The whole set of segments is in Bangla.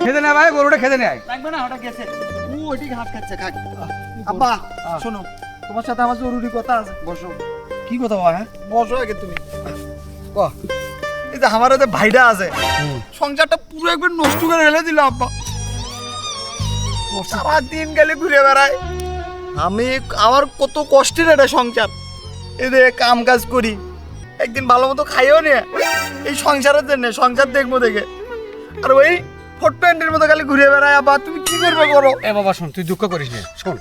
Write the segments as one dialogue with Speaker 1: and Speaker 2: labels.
Speaker 1: খেতে নে ভাই, গরুটা খেতে নেয়।
Speaker 2: লাগবে না, ওটা গেছে। ও ওইদিকে হাত খাচ্ছে, খাক। আব্বা শোনো, তোমার সাথে আমার জরুরি কথা আছে, বসো।
Speaker 1: কি কথা বাবা? হ্যাঁ
Speaker 2: বসো আগে তুমি। এই যে আমার ওদের ভাইটা আছে, সংসারটা পুরো একবার নষ্ট করে ফেলে দিল আব্বা। সারাদিন গেলে ঘুরে বেড়ায়। আমার কত কষ্টের এটা সংসার। এদের কাম কাজ করি, একদিন ভালো মতো খাইও নে এই সংসারের জন্য, সংসার দেখবো দেখে। আর ওই ফটো এন্ডের মতো খালি ঘুরে বেড়ায়। আব্বা তুমি কি করবে করো।
Speaker 1: এ বাবা শোন, তুই দুঃখ করিস না। শোন,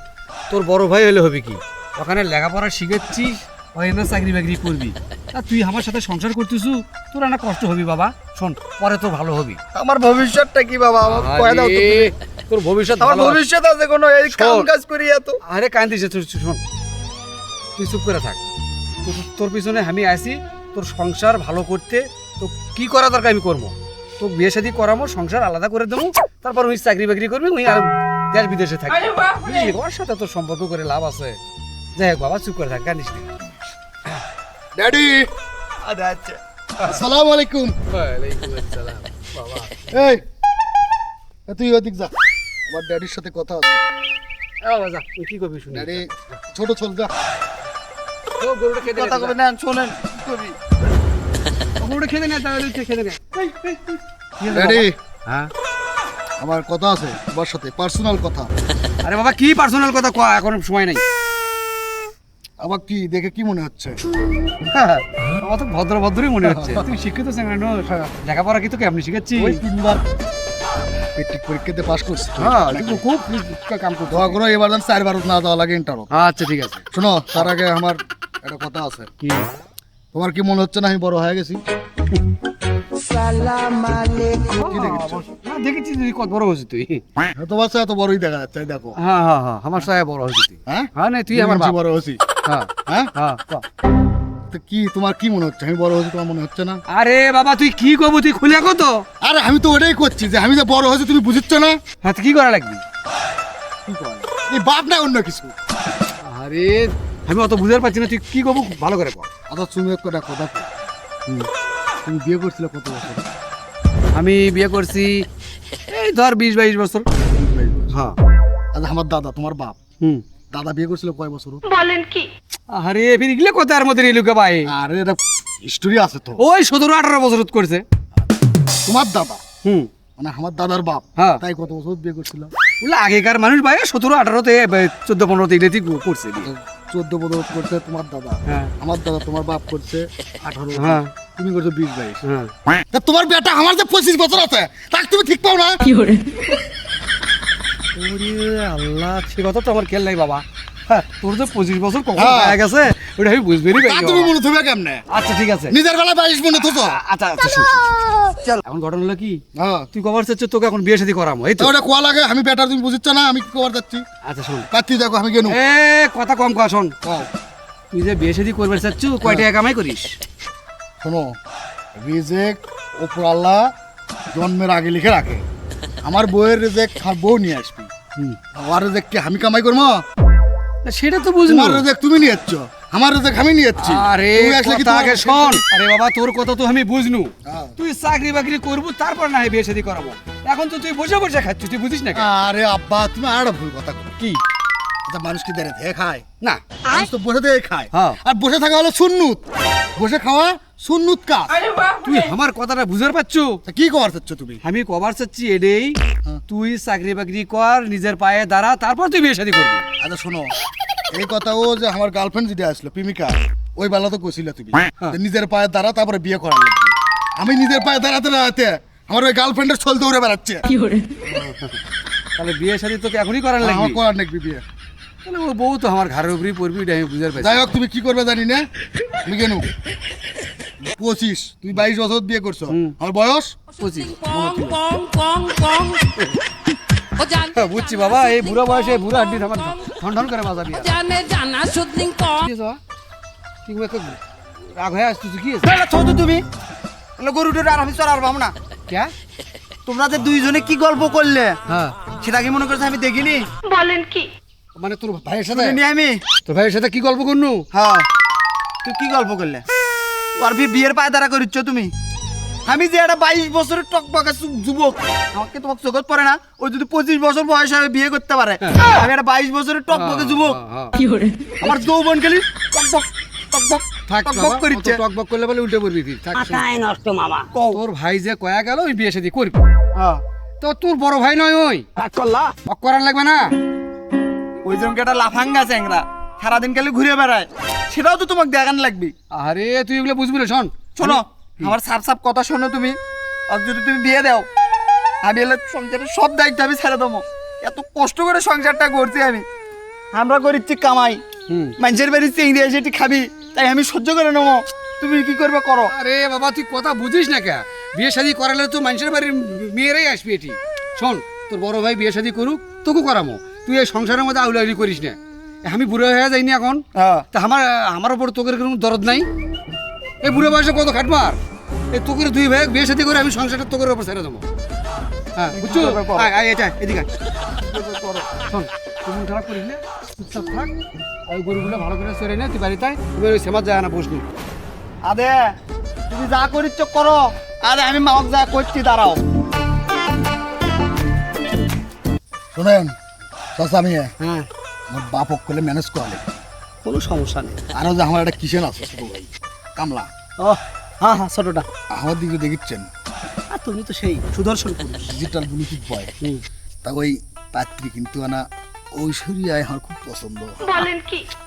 Speaker 1: তোর বড় ভাই হলে হবে কি, ওখানে লেখাপড়া শিখেছিস, ওই না চাকরি বাকরি করবি। আর তুই আমার সাথে সংসার করতেছু, তোর না কষ্ট হবি বাবা। শোন, পরে তো ভালো হবি।
Speaker 2: আমার ভবিষ্যৎটা কি বাবা, আমাকে কয়ে দাও তো তুমি।
Speaker 1: তোর ভবিষ্যৎ
Speaker 2: আমার
Speaker 1: ভালো।
Speaker 2: ভবিষ্যৎ আছে কোনো, এই কাম কাজ করি এত।
Speaker 1: আরে কান্দিস, শোন তুই চুপ করে থাক। তোর পিছনে আমি আছি, তোর সংসার ভালো করতে। তো কি করা দরকার আমি করবো। তো বিয়ে শাদী করাবো, সংসার আলাদা করে দেবো, তারপর ওই চাকরি বাকরি করবি, ওই আর দেশ বিদেশে থাকবি। বুঝলি, ওর সাথে তোর সম্পর্ক করে লাভ আছে। যাই হোক বাবা, চুপ করে থাক, কান্দিস না।
Speaker 3: ড্যাডি,
Speaker 2: আচ্ছা
Speaker 3: আসসালামু আলাইকুম।
Speaker 1: ওয়ালাইকুম আসসালাম বাবা।
Speaker 3: এই তুই ওদিক যা, আমার ড্যাডির সাথে কথা আছে।
Speaker 1: বাবা যা, তুই কি করবি শুনি।
Speaker 3: ড্যাডি ছোট চল যা।
Speaker 1: ও গরুটা খেতে
Speaker 2: কথা কবে না, শোনেন কি করবি।
Speaker 1: গরুটা খেতে নে, তাহলে তুই খেতে নে।
Speaker 3: ড্যাডি,
Speaker 1: হ্যাঁ
Speaker 3: আমার কথা আছে তোমার সাথে, পার্সোনাল কথা।
Speaker 1: আরে বাবা, কি পার্সোনাল কথা কয়, এখন সময় নাই।
Speaker 3: আমার কি দেখে কি মনে হচ্ছে?
Speaker 1: আমার তো ভদ্র ভদ্রই মনে হচ্ছে। তুই শিক্ষিত চ্যাংড়া, লেখাপড়া কি তোকে আপনি শিখাচ্ছি?
Speaker 3: ওই 3বার মেট্রিক পরীক্ষাতে পাস করছি।
Speaker 1: হ্যাঁ, তুই খুব কাম করতে।
Speaker 3: দোয়া করো এবার যেন 4বার না দেওয়া লাগে ইন্টারও।
Speaker 1: আচ্ছা ঠিক আছে।
Speaker 3: শোনো, তার আগে আমার একটা কথা আছে।
Speaker 1: কি?
Speaker 3: তোমার কি মনে হচ্ছে না আমি বড় হয়ে গেছি? কি দেখেছো?
Speaker 1: না, দেখেছি তুই কত বড় হয়েছিস তুই।
Speaker 3: তোমার সাথে এত বড়ই দেখা যাচ্ছে, এই দেখো।
Speaker 1: হ্যাঁ হ্যাঁ হ্যাঁ, আমার সাথে বড় হয়েছিস তুই।
Speaker 3: হ্যাঁ
Speaker 1: হ্যাঁ না, তুই আমার বাপ।
Speaker 3: বড় হয়েছি।
Speaker 1: হ্যাঁ
Speaker 3: হ্যাঁ
Speaker 1: হ্যাঁ।
Speaker 3: তো কি তোমার কি মনে হচ্ছে আমি বড় হয়েছি? তোমার মনে হচ্ছে না?
Speaker 1: আরে বাবা, তুই কি করবো, তুই খুলে কত।
Speaker 3: আরে আমি তো ওটাই করছি যে আমি যে বড় হয়েছি, তুমি বুঝিচ্ছ না?
Speaker 1: হ্যাঁ, তুই কি করা লাগবি?
Speaker 3: কি কর এই বাপ না অন্য কিছু?
Speaker 1: আরে আমি অত বুঝতে পারছি না, তুই কি করবো ভালো করে কর।
Speaker 3: আচ্ছা তুমি একটা কথা কও। তুমি বিয়ে করছিলে কত বছর?
Speaker 1: আমি বিয়ে করছি এই ধর 20-22 বছর। হ্যাঁ।
Speaker 3: আচ্ছা আমার দাদা, তোমার বাপ,
Speaker 1: হুম।
Speaker 3: দাদা বিয়ে করছিল কয় বছর?
Speaker 1: আরে ফির এগুলো কোথার মধ্যে রিলুকে ভাই?
Speaker 3: আরে এটা হিস্টোরি আছে তো।
Speaker 1: ওই 17-18 বছর করছে।
Speaker 3: তোমার দাদা
Speaker 1: হুম।
Speaker 3: মানে আমার দাদার বাপ,
Speaker 1: হ্যাঁ।
Speaker 3: তাই কত বছর বিয়ে করছিল?
Speaker 1: বলে আগেকার মানুষ ভাই 17-18-তে 14-15-তে ইলেতি করছে।
Speaker 3: 14 বছর করছে তোমার দাদা।
Speaker 1: হ্যাঁ।
Speaker 3: আমার দাদা তোমার বাপ করছে 18 বছর।
Speaker 1: হ্যাঁ।
Speaker 3: তুমি করছো 20-22।
Speaker 1: হ্যাঁ।
Speaker 3: তা তোমার বেটা আমার যে 25 বছর আছে, তাকে তুমি ঠিক পাও না?
Speaker 1: ওরে আল্লাহ, সে কথা তো আমার খেয়াল নাই বাবা। হ্যাঁ, তোর যে 25 বছর কখন
Speaker 3: হ্যাঁ।
Speaker 1: হয়ে গেছে ওটা আমি বুঝবেই
Speaker 3: তা
Speaker 1: পারি
Speaker 3: তুমি
Speaker 1: বাবা।
Speaker 3: মনে থাকবে কেমনে?
Speaker 1: আচ্ছা ঠিক আছে।
Speaker 3: নিজের বেলা 22 মনে থাকো।
Speaker 1: আচ্ছা আচ্ছা শোন, শোন। চল, এখন ঘটনা হলো কি,
Speaker 3: হ্যাঁ।
Speaker 1: তুই কবার চাচ্ছ তোকে এখন বিয়ে শাদী করামো, এই তো?
Speaker 3: তা ওটা কোয়া লাগে, আমি বেটার, তুমি বুঝিচ্ছ না আমি কি কবার যাচ্ছি?
Speaker 1: আচ্ছা শোন,
Speaker 3: কাচ্ছি দেখো আমি গেনু।
Speaker 1: এ কথা কম কর। শোন,
Speaker 3: হ্যাঁ।
Speaker 1: তুই যে বিয়ে শাদী করবে চাচ্ছ, কয় টাকা কামাই করিস?
Speaker 3: শোনো, রিজেক ওপর আল্লাহ জন্মের আগে লিখে রাখে। আমার বউয়ের রিজেক আমার বউ নিয়ে আসবি। আমার রিজেক কি আমি কামাই করবো?
Speaker 1: না, সেটা তো বুঝলি।
Speaker 3: তোমার রিজেক তুমি নিয়ে যাচ্ছ, আমার রিজেক আমি নিয়ে যাচ্ছি।
Speaker 1: আরে
Speaker 3: তুমি আসলে কি
Speaker 1: কথা
Speaker 3: তোমার-
Speaker 1: আগে শোন। আরে বাবা, তোর কথা তো আমি বুঝনু।
Speaker 3: হ্যাঁ।
Speaker 1: তুই চাকরি বাকরি করবো, তারপর না হয় বিয়ে শাদী করাবো। এখন তো তুই বসে বসে খাচ্ছিস, তুই বুঝিস না কেন?
Speaker 3: আরে আব্বা, তুমি আর একটা ভুল কথা বলো।
Speaker 1: কি?
Speaker 3: আচ্ছা মানুষ কি দেরে ধেয়ে খায়?
Speaker 1: না।
Speaker 3: মানুষ তো বসে দিয়ে খায়।
Speaker 1: হ্যাঁ।
Speaker 3: আর বসে থাকা হলো সুন্নুত। বসে খাওয়া সুন্নুত কাজ।
Speaker 1: তুই আমার কথাটা বুঝতে পারছো?
Speaker 3: তা কি কবার চাচ্ছ তুমি?
Speaker 1: আমি কবার চাচ্ছি এডেই,
Speaker 3: হ্যাঁ।
Speaker 1: তুই চাকরি বাকরি কর, নিজের পায়ে দাঁড়া, তারপর তুই বিয়ে শাদী করবি।
Speaker 3: আচ্ছা শোনো, এই কথা ও যে আমার গার্লফ্রেন্ড যেটা আসলো প্রেমিকা, ওই বেলা তো কইছিল তুমি যে নিজের পায়ে দাঁড়া তারপরে বিয়ে করার লাগবে। আমি নিজের পায়ে দাঁড়াতে দাঁড়াতে আমার ওই গার্লফ্রেন্ডের ছল দৌড়ে বেড়াচ্ছে।
Speaker 1: তাহলে বিয়ে শাদী তোকে এখনই করার
Speaker 3: আমার
Speaker 1: লাগবে।
Speaker 3: করার নাকি বিয়ে?
Speaker 1: তাহলে ও বউ তো আমার ঘরের উপরেই পড়বি, এটা আমি বুঝতে পারছি।
Speaker 3: যাই হোক, তুমি কি করবে জানি না। তুমি কেন 25, তুমি 22 বছর বিয়ে করছো, আমার বয়স
Speaker 1: 25।
Speaker 4: ও জান
Speaker 1: হ্যাঁ, বুঝছি বাবা, এই বুড়ো বয়সে বুড়ো হাড্ডি আমার ঠন ঠন করে বাজাবি।
Speaker 4: জানে জানা শুধলিং কম
Speaker 1: কি হয়েছে বাবা? কি একটা রাগ হয়ে আসছিস, কি হয়েছে?
Speaker 2: তাহলে ছোট তুমি গরুটার আর আমি চড়ার ভাবনা।
Speaker 1: ক্যা?
Speaker 2: তোমরা যে দুইজনে কি গল্প করলে
Speaker 1: হ্যাঁ,
Speaker 2: সেটা কি মনে করছে আমি দেখিনি?
Speaker 1: মানে তোর ভাইয়ের সাথে?
Speaker 2: শুনিনি আমি।
Speaker 1: তোর ভাইয়ের সাথে কি গল্প করনু?
Speaker 2: হ্যাঁ, তুই কি গল্প করলে? আর বিয়ের পায়ে দাঁড়া করিচ্ছ তুমি? আমি যে একটা 22 বছরের টকবকা যুবক, আমাকে তোমাকে চোখত পড়ে না? ওই যদি 25 বছর বয়স হয় বিয়ে করতে পারে, আমি একটা 22 বছরের টকবকা যুবক, আমার যৌবন খালি টকবক টকবক
Speaker 1: থাক
Speaker 2: টকবক
Speaker 1: বাবা,
Speaker 2: করিচ্ছে।
Speaker 1: অত টকবক করলে বলে উল্টে পড়বি তুই। থাক, শোন।
Speaker 5: মাথায় নষ্ট মামা।
Speaker 1: তোর ভাই যে কয়া গেল ওই বিয়ে শাদী করবি,
Speaker 2: হ্যাঁ,
Speaker 1: তো তোর বড় ভাই নয় ওই,
Speaker 2: করলা
Speaker 1: অক করার লাগবে না।
Speaker 2: ওই জনকে একটা লাফাঙ্গা চ্যাংরা সারাদিন খালি ঘুরে বেড়ায়, সেটাও তো তোমাকে দেখান লাগবে।
Speaker 1: আরে তুই এগুলো বুঝবি না, শোন
Speaker 2: শোনো, আমার সাপ সাপ কথা শোনো তুমি। আর যদি তুমি বিয়ে দাও, আমি এলে সংসারের সব দায়িত্ব আমি ছেড়ে দেবো। এত কষ্ট করে সংসারটা করছি আমি, আমরা করিচ্ছি কামাই,
Speaker 1: হুম।
Speaker 2: মানুষের বাড়ি চেংড়ি এসে এটি খাবি, তাই আমি সহ্য করে নেবো। তুমি কি করবে করো।
Speaker 1: আরে বাবা তুই কথা বুঝিস না কে? বিয়ে শাদী করালে তো মানুষের বাড়ির মেয়েরাই আসবে এটি। শোন, তোর বড় ভাই বিয়ে শাদী করুক, তোকে করামো, তুই এই সংসারের মধ্যে আউলাউলি করিস না। আমি বুড়ো হয়ে যাইনি এখন,
Speaker 2: হ্যাঁ,
Speaker 1: তা আমার ওপর তোকের কোনো দরদ নাই? এই বুড়ো বয়সে কত খাটমার, এই তোকের দুই ভাই বিয়ে শাদী করে আমি সংসারটা তোকের ওপর ছেড়ে দেবো। হ্যাঁ বুঝছো? আয় আয় এটা এদিকে আয়। শোন, তুই মন খারাপ করিস না, চুপচাপ থাক। আর ওই গরুগুলো ভালো করে চড়ে নে, তুই বাড়িতে আয়, তুমি ওই সেমার যায় না বসনি।
Speaker 2: আদে তুমি যা করিচ্ছ করো, আরে আমি মাওক যা করছি, দাঁড়াও।
Speaker 3: শোনেন চাচা, আমি
Speaker 1: হ্যাঁ,
Speaker 3: আমার বাপক করলে ম্যানেজ করলে
Speaker 2: কোনো সমস্যা নেই।
Speaker 3: আরো যে আমার একটা কিচেন আছে ছোট ভাই কামলা,
Speaker 2: ও হ্যাঁ হ্যাঁ, ছোটটা।
Speaker 3: আমার দিকে দেখিচ্ছেন
Speaker 2: আর তুমি তো সেই সুদর্শন পুরুষ।
Speaker 3: ডিজিটাল ব্লুটুথ বয়, তা ওই পাত্রী কিন্তু আনা ঐশ্বরিয়ায় আমার খুব পছন্দ।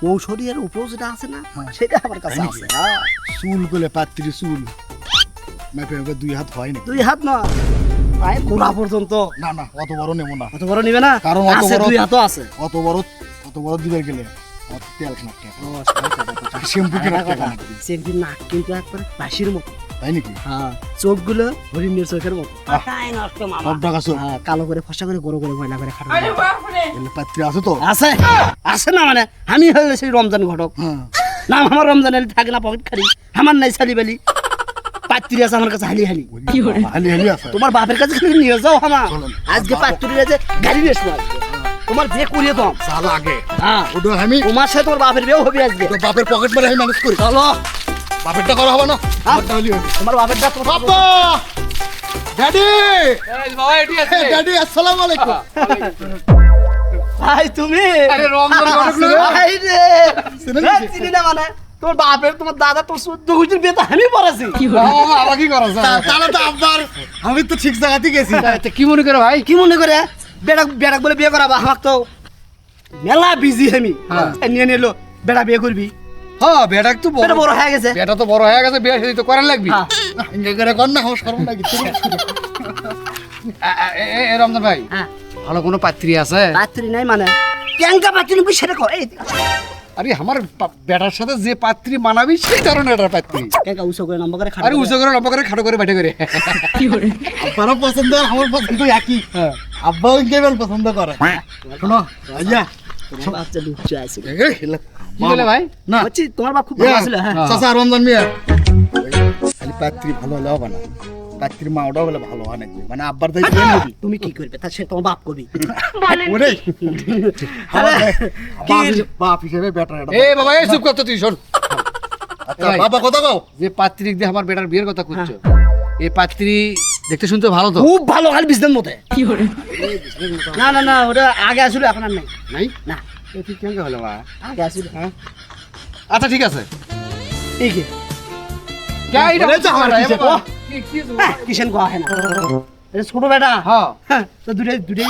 Speaker 2: ঔষধের উপর যেটা আছে না,
Speaker 3: হ্যাঁ।
Speaker 2: সেটা আমার কাছে
Speaker 3: তাই
Speaker 2: আছে।
Speaker 3: নাকি?
Speaker 2: হ্যাঁ।
Speaker 3: চুল করলে পাত্রী চুল মেপে মেপে 2 হাত হয় নাকি?
Speaker 2: 2 হাত না, প্রায় গোড়া পর্যন্ত।
Speaker 3: না না, অত বড় নেবো না,
Speaker 2: অত বড় নিবে না,
Speaker 3: কারণ অত
Speaker 2: আছে,
Speaker 3: বড়-
Speaker 2: 2 হাতও আছে।
Speaker 3: অত বড় দিবার গেলে আমার তেল খানার টাকা, শ্যাম্পু কেনার টাকা লাগবে।
Speaker 2: একদিন নাক কিন্তু একবার বাঁশির মতো,
Speaker 3: তাই নাকি?
Speaker 2: হ্যাঁ, চোখগুলো হরিণের চোখের মতো,
Speaker 5: মাথায় নষ্ট মামা।
Speaker 3: সব টাকা সব
Speaker 2: হ্যাঁ, কালো করে ফসা করে গরু করে ময়লা করে খাটো
Speaker 3: এলে পাত্রী আছে তো?
Speaker 2: আছে, আছে না মানে আমি হলে সেই রমজান ঘটক
Speaker 3: হ্যাঁ,
Speaker 2: না, আমার রমজান এলে থাকে না পকেট খালি, আমার নাই সালি বালি, পাত্রী আছে আমার কাছে হালি হালি।
Speaker 3: হালি হালি আছে।
Speaker 2: তোমার বাপের কাছে খালি নিয়ে যাও আমার,
Speaker 3: চলেন।
Speaker 2: আজকে পাত্রীর যে গাড়ি নিয়ে এসো আজকে। তোমার বিয়ে করিয়ে দাও।
Speaker 3: যা লাগে
Speaker 2: হ্যাঁ,
Speaker 3: ওটা আমি
Speaker 2: তোমার সাথে তোমার বাপের বিয়ে হবে আজকে।
Speaker 3: তো বাপের পকেট মারে আমি ম্যানেজ করি।
Speaker 2: চলো,
Speaker 3: বাপেরটা করা হবে না?
Speaker 2: হ্যাঁ।
Speaker 3: আমারটা হলেই হবে।
Speaker 2: তোমার বাপেরটা তোমার
Speaker 3: বাবা! ড্যাডি!
Speaker 1: বাবা এটি আছে।
Speaker 3: ড্যাডি, আসসালামু আলাইকুম।
Speaker 2: ভাই তুমি
Speaker 1: আরে রমজান ঘটক লোক।
Speaker 2: ভাই রে,
Speaker 3: চিনেন
Speaker 2: হ্যাঁ,
Speaker 3: কি?
Speaker 2: চিনি না মানে তোমার বাপের, তোমার দাদা, তোর 14 গোষ্ঠীর বিয়ে তো আমি পড়াছি।
Speaker 1: বাবা, আবার কি করো
Speaker 3: তাহলে তো আপনার আমি তো ঠিক জায়গাতেই গেছি।
Speaker 1: কি মনে করো ভাই?
Speaker 2: কি মনে করে বেড়াক বেড়াক বলে বিয়ে করাবা? আমার তো মেলা বিজি আমি,
Speaker 1: হ্যাঁ।
Speaker 2: নিয়ে নিলো বেড়া বিয়ে করবি,
Speaker 1: হ্যাঁ বেটা তো
Speaker 2: বেটা বড় হয়ে গেছে।
Speaker 1: বেটা তো বড় হয়ে গেছে, বিয়ে শাদী তো করার লাগবি।
Speaker 2: হ্যাঁ।
Speaker 3: ইঙ্গে করে কর না, আমার শরম লাগে।
Speaker 1: এ রমজান ভাই,
Speaker 2: হ্যাঁ,
Speaker 1: ভালো কোনো পাত্রী আছে?
Speaker 2: পাত্রী নাই মানে ক্যাঙ্কা পাত্রী নিবি সেটা কর। এই
Speaker 1: আরে আমার বেটার সাথে যে পাত্রী মানাবি সেই ধরনের একটা পাত্রী।
Speaker 2: ক্যাঙ্কা উঁচু করে নম্বর করে
Speaker 1: আরে উঁচু করে লম্বা করে খাটো করে বেটে করে।
Speaker 3: আপনারও পছন্দ আর আমার পছন্দ একই।
Speaker 1: হ্যাঁ।
Speaker 3: আব্বাও ইঙ্গে পছন্দ করে। শোনো ভাইয়া,
Speaker 2: বাচ্চা লুচ্চা আছে।
Speaker 1: কি বলে ভাই?
Speaker 3: না
Speaker 2: বলছি তোমার বাপ খুব ভালো ছিল। হ্যাঁ,
Speaker 3: চাচা রমজান মিয়া, খালি পাত্রী ভালো হলে হবে না, পাত্রীর মাওটাও বলে ভালো হয় নাকি, মানে আব্বার দায়িত্ব নিবি।
Speaker 2: তুমি কি করবে তা সে তোমার বাপ করবি।
Speaker 3: ওরে
Speaker 2: আরে,
Speaker 3: বাপ হিসেবে বেটার এটা।
Speaker 1: এ বাবা এই চুপ করতে তুই শোন।
Speaker 3: আচ্ছা বাবা কথা কও।
Speaker 1: যে পাত্রী দিয়ে আমার বেটার বিয়ের কথা করছো, এই পাত্রী দেখতে শুনতে ভালো তো?
Speaker 2: খুব ভালো, খালি বিজনেস মতে। না না না, ওটা আগে আসলে এখন আর নাই।
Speaker 1: নাই
Speaker 2: না,
Speaker 1: এ তুই কেমন হলো মা?
Speaker 2: আগে আসলে।
Speaker 1: হ্যাঁ আচ্ছা ঠিক আছে।
Speaker 2: এই কি
Speaker 1: বলে তো আমার কিসে?
Speaker 2: কিষেন কোয়া হয় না, এটা ছোট বেটা।
Speaker 1: হ্যাঁ
Speaker 2: হ্যাঁ, তো দুটাই দুটাই।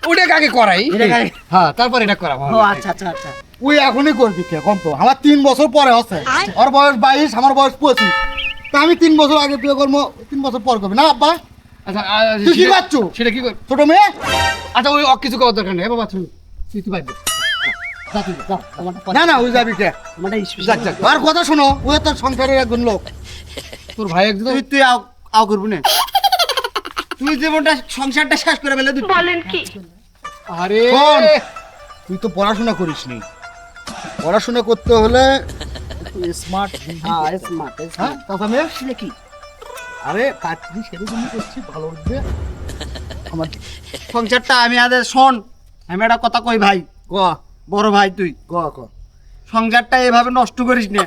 Speaker 1: ওটা আগে করাই,
Speaker 2: এটা আগে-
Speaker 1: হ্যাঁ তারপর এটা করা।
Speaker 2: ও আচ্ছা আচ্ছা আচ্ছা।
Speaker 3: ওই এখনই করবি কে কম তো, আমার 3 বছর পরে আছে, ওর বয়স 22, আমার বয়স 25, তা আমি 3 বছর আগে বিয়ে করবো, 3 বছর পর করবি না আব্বা?
Speaker 1: আচ্ছা
Speaker 3: তুই কি করছো?
Speaker 1: সেটা কি কর?
Speaker 3: ছোট মেয়ে
Speaker 1: আচ্ছা ওই কিছু করার দরকার নেই বাবা, তুই তুই বাইরে
Speaker 2: যা তুই যা, আমারটা পরে।
Speaker 3: না না ওই যাবি কে?
Speaker 2: আমারটা
Speaker 1: যাক
Speaker 2: স্পেশাল।
Speaker 1: যাক,
Speaker 3: আর কথা শোনো, ওই তোর সংসারের একজন লোক,
Speaker 1: তোর ভাই একদম
Speaker 3: তুই তুই আও করবি না।
Speaker 2: তুই জীবনটা সংসারটা শেষ করে ফেলে তুই।
Speaker 1: আরে
Speaker 3: শোন, তুই তো পড়াশোনা করিস নি, পড়াশোনা করতে হলে স্মার্ট।
Speaker 2: হ্যাঁ, স্মার্ট
Speaker 3: হ্যাঁ কথা মেয়ে,
Speaker 2: স্মার্ট কি?
Speaker 3: আরে পাত্রী সেরকমই করছি, ভালো উঠবে আমার।
Speaker 2: সংসারটা আমি আদের শোন, আমি একটা কথা কই ভাই,
Speaker 3: ক
Speaker 2: বড় ভাই তুই
Speaker 3: ক ক
Speaker 2: সংসারটা এভাবে নষ্ট করিস না।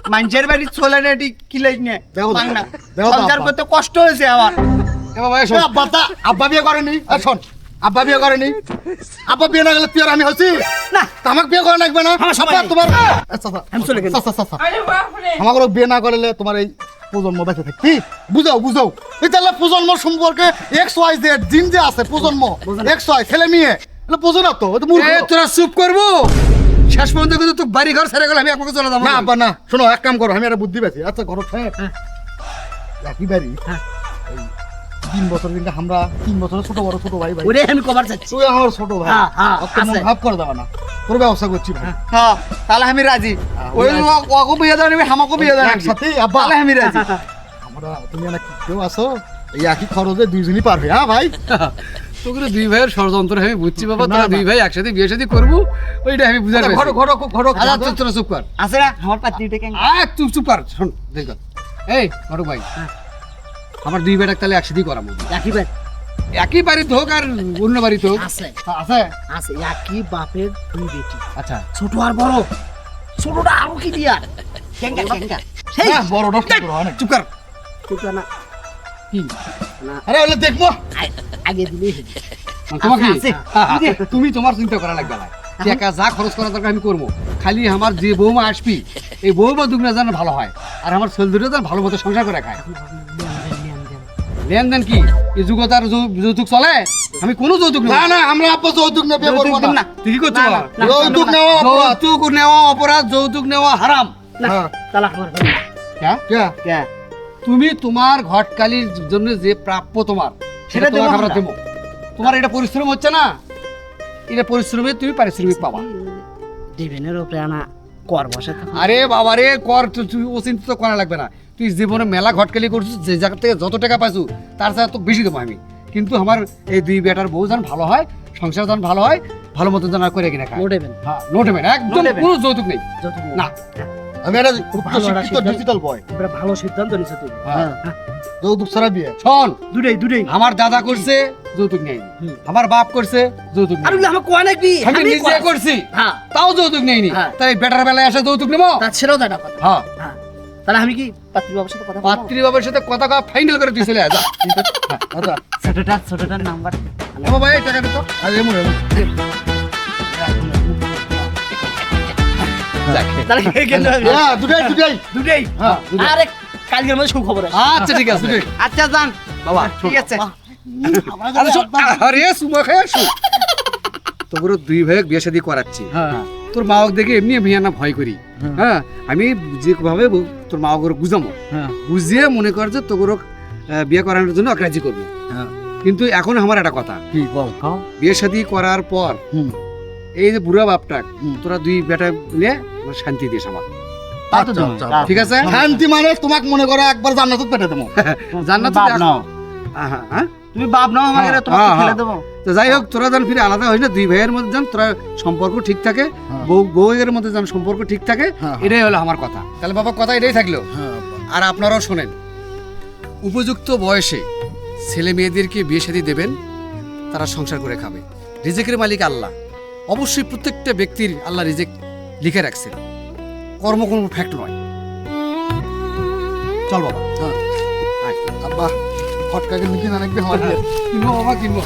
Speaker 2: মানুষের বাড়ি চলে না এটি কি লাইক নে
Speaker 3: দেখো,
Speaker 2: বাংলা
Speaker 3: দেখো,
Speaker 2: সংসার
Speaker 3: বাবা।
Speaker 2: করতে কষ্ট হয়েছে আমার
Speaker 1: এ বাবা এসো।
Speaker 3: আব্বা বিয়ে করেনি শোন আব্বা বিয়ে করেনি আব্বা বিয়ে না গেলে তুই আর আমি হচ্ছি
Speaker 2: না
Speaker 3: আমাকে বিয়ে করা লাগবে না
Speaker 2: আমার সময়
Speaker 3: আব্বা,
Speaker 2: নেই।
Speaker 3: তোমার
Speaker 2: আমি চলে গেলাম।
Speaker 3: আমাকে বিয়ে না করলে তোমার এই প্রজন্ম বেঁচে থাকে কি বুঝাও এই তাহলে প্রজন্ম সম্পর্কে এক্স ওয়াই জেড জিন যে আছে প্রজন্ম এক্স ওয়াই ছেলে মেয়ে এটা বোঝো না তো এটা মূর্খ।
Speaker 1: এ তোরা চুপ করবো শেষ পর্যন্ত কিন্তু তুই বাড়ি ঘর ছেড়ে গেলে আমি একমাকে চলে যাবো
Speaker 3: না আব্বা না শোনো এক কাম করো আমি একটা বুদ্ধি পেয়েছি আচ্ছা ঘর একই বাড়ি এই 3 বছর কিন্তু আমরা 3 বছরের ছোট ভাই
Speaker 2: ওরে আমি কভার চাচ্ছি
Speaker 3: তুই আমার ছোট ভাই
Speaker 2: হ্যাঁ, হ্যাঁ,
Speaker 3: অত মন
Speaker 2: আছে।
Speaker 3: ভাব করে দেওয়া না তোর ব্যবস্থা করছি ভাই
Speaker 2: হ্যাঁ তাহলে আমি রাজি ওই ওকে বিয়ে দেওয়া নেবে আমাকে বিয়ে দেওয়া নেবে
Speaker 3: একসাথে আব্বা
Speaker 2: তাহলে আমি রাজি
Speaker 3: আমরা তুমি না কেউ আসো এই একই খরচে দুইজনই পারবে হ্যাঁ ভাই
Speaker 1: তোকে দুই ভাইয়ের ষড়যন্ত্র আমি বুঝছি বাবা তোরা দুই ভাই একসাথে বিয়ে শাদী করবো ওইটা আমি বুঝার
Speaker 3: ঘরো ঘরো ঘরো
Speaker 1: আচ্ছা তোরা চুপ কর
Speaker 2: আছে না আমার পাত্রীটা কেন
Speaker 1: চুপ চুপ কর শোন দেখ এই বড় ভাই আমার দুই বেটাক তাহলে একসাথেই করাবো
Speaker 2: একই বাড়ি
Speaker 1: একই বাড়িতে হোক আর অন্য বাড়িতে হোক
Speaker 2: আছে
Speaker 1: আছে
Speaker 2: আছে একই বাপের দুই বেটি
Speaker 1: আচ্ছা
Speaker 2: ছোট আর বড় ছোটটা আরো কি দিয়া কেঙ্গা সেই
Speaker 3: হ্যাঁ বড়টা সুন্দর অনেক
Speaker 1: চুপ কর
Speaker 2: ছোট না
Speaker 1: কি
Speaker 3: আরে ওলে দেখবো
Speaker 2: আগে দিলেই হলো।
Speaker 1: তোমাকে
Speaker 2: আছে,
Speaker 1: তুমি তোমার চিন্তা করা লাগবে না টাকা যা খরচ করা দরকার আমি করবো খালি আমার যে বৌমা আসবি এই বৌমা দুগুনা যেন ভালো হয় আর আমার ছেলে দুটো যেন ভালো মতো সংসার করে খায় লেনদেন কি এই যুগত আর যৌতুক চলে আমি কোনো যৌতুক
Speaker 3: না
Speaker 1: নেই
Speaker 3: না আমরা আব্বা যৌতুক নেবে করবো
Speaker 2: যৌতুক
Speaker 3: না
Speaker 2: না।
Speaker 1: তুই কি করছো
Speaker 2: না,
Speaker 1: বাবা?
Speaker 2: না,
Speaker 3: যৌতুক নেওয়া অপরাধ
Speaker 1: যৌতুক নেওয়া অপরাধ যৌতুক নেওয়া হারাম
Speaker 3: হ্যাঁ
Speaker 2: তাহলে আমার ঘরে না।
Speaker 1: হ্যাঁ
Speaker 3: কে
Speaker 2: কে?
Speaker 1: তুমি তোমার ঘটকালির জন্য যে প্রাপ্য তোমার সেটা
Speaker 2: সেটা দেবো
Speaker 1: তোমাকে আমরা
Speaker 2: আমরা।
Speaker 1: দেবো তোমার এটা পরিশ্রম হচ্ছে না এটা পরিশ্রমে তুমি পারিশ্রমিক পাবা
Speaker 2: দেবেনের উপরে আনা কর বসে থাকো।
Speaker 1: আরে বাবা রে কর তুই ও চিন্তা তো করা লাগবে না তুই জীবনে মেলা ঘটকালি করছিস যে জায়গা থেকে যত টাকা পাইছু তার সাথে তো বেশি দেবো আমি কিন্তু আমার এই দুই বেটার বউ যেন ভালো হয় সংসার যেন ভালো হয় ভালো মতো যেন করে কিনা খায়
Speaker 2: নো দেবেন
Speaker 1: হ্যাঁ নো পেমেন্ট একদম
Speaker 2: payment।
Speaker 1: কোনো যৌতুক নেই
Speaker 2: যত
Speaker 1: না
Speaker 3: আমি একটা
Speaker 2: খুব ভালো একটা
Speaker 3: শিক্ষিত
Speaker 2: সিদ্ধান্ত।
Speaker 3: ডিজিটাল বয়
Speaker 2: এবারে ভালো সিদ্ধান্ত নিছো তুই
Speaker 1: হ্যাঁ।
Speaker 3: যৌতুক ছাড়া বিয়ে
Speaker 1: শোন
Speaker 2: দুটাই
Speaker 1: আমার দাদা করছে যৌতুক নেই
Speaker 2: হুম।
Speaker 1: আমার বাপ করছে যৌতুক
Speaker 2: আর
Speaker 1: নেই
Speaker 2: আমার কোয়া নাকি
Speaker 1: আমি নিজে করছি
Speaker 2: হ্যাঁ
Speaker 1: তাও যৌতুক নেইনি
Speaker 2: হ্যাঁ।
Speaker 1: তাই বেটার বেলায় এসে যৌতুক নেবো
Speaker 2: তার ছেলেও দেয় না কথা
Speaker 1: হ্যাঁ
Speaker 2: হ্যাঁ তাহলে আমি কি পাত্রী বাবার সাথে কথা বলবো?
Speaker 1: পাত্রীবাবুর সাথে কথা কওয়া ফাইনাল করে তুই চলে যা
Speaker 3: আচ্ছা
Speaker 2: ছোটটার নাম্বার
Speaker 1: ও বাবা এই টাকা দিতো
Speaker 3: আর এমন
Speaker 2: তাহলে কেন
Speaker 3: হ্যাঁ দুটাই
Speaker 2: দুটাই
Speaker 3: হ্যাঁ দুটাই।
Speaker 2: আরে কালকের মধ্যে সুখবর আছে
Speaker 1: আচ্ছা ঠিক আছে ঠিক।
Speaker 2: আচ্ছা যান
Speaker 1: বাবা
Speaker 2: ঠিক আছে
Speaker 1: আরে শোন, আরে সুমা খেয়ে শু তোর দুই ভাই বিয়ে শাদী করাচ্ছি
Speaker 3: হ্যাঁ
Speaker 1: তোর মা বাবা দেখে এমনি আমি না ভয় করি হ্যাঁ আমি যেভাবে তোর মা বাবার বুঝামো
Speaker 3: হ্যাঁ
Speaker 1: বুঝিয়ে মনে কর যে তোর বিয়ে করানোর জন্য অগ্রাহ্য করবো
Speaker 3: হ্যাঁ
Speaker 1: কিন্তু এখন আমার একটা কথা
Speaker 3: কি বল
Speaker 1: বিয়ে শাদী করার পর
Speaker 3: হুম
Speaker 1: এই যে বুড়া বাপটাক
Speaker 3: হুম।
Speaker 1: তোরা দুই বেটা মিলে আমার শান্তি দিস আমার
Speaker 3: আচ্ছা আচ্ছা
Speaker 1: ঠিক আছে
Speaker 3: শান্তি মানে তোমাকে মনে করো একবার জান্নাত পেটে দেবো
Speaker 1: জান্নাত
Speaker 2: বাপ নাও
Speaker 1: হ্যাঁ
Speaker 2: তুমি বাপ নাও আমাকে
Speaker 1: হ্যাঁ,
Speaker 2: তোমাকে
Speaker 1: হ্যাঁ,
Speaker 2: ফেলে
Speaker 1: হ্যাঁ।
Speaker 2: দেবো
Speaker 1: তো যাই হোক তোরা যেন ফিরে আলাদা হই না দুই ভাইয়ের মধ্যে যেন তোরা সম্পর্ক ঠিক থাকে
Speaker 3: হ্যাঁ।
Speaker 1: বউয়ের মধ্যে যেন সম্পর্ক ঠিক থাকে
Speaker 3: হ্যাঁ।
Speaker 1: এটাই হলো আমার কথা তাহলে বাবা কথা এটাই থাকলো
Speaker 3: হ্যাঁ
Speaker 1: আর আপনারাও শোনেন উপযুক্ত বয়সে ছেলে মেয়েদেরকে বিয়ে শাদী দেবেন তারা সংসার করে খাবে রিজেকের মালিক আল্লাহ অবশ্যই প্রত্যেকটা ব্যক্তির আল্লাহ রিজেক লিখে রাখছেন কর্ম কোনো ফ্যাক্ট নয় চল বাবা
Speaker 3: আব্বা ফটকাকে নিচে না রাখবে আমার বিয়ে।
Speaker 1: কিনবো বাবা কিনবো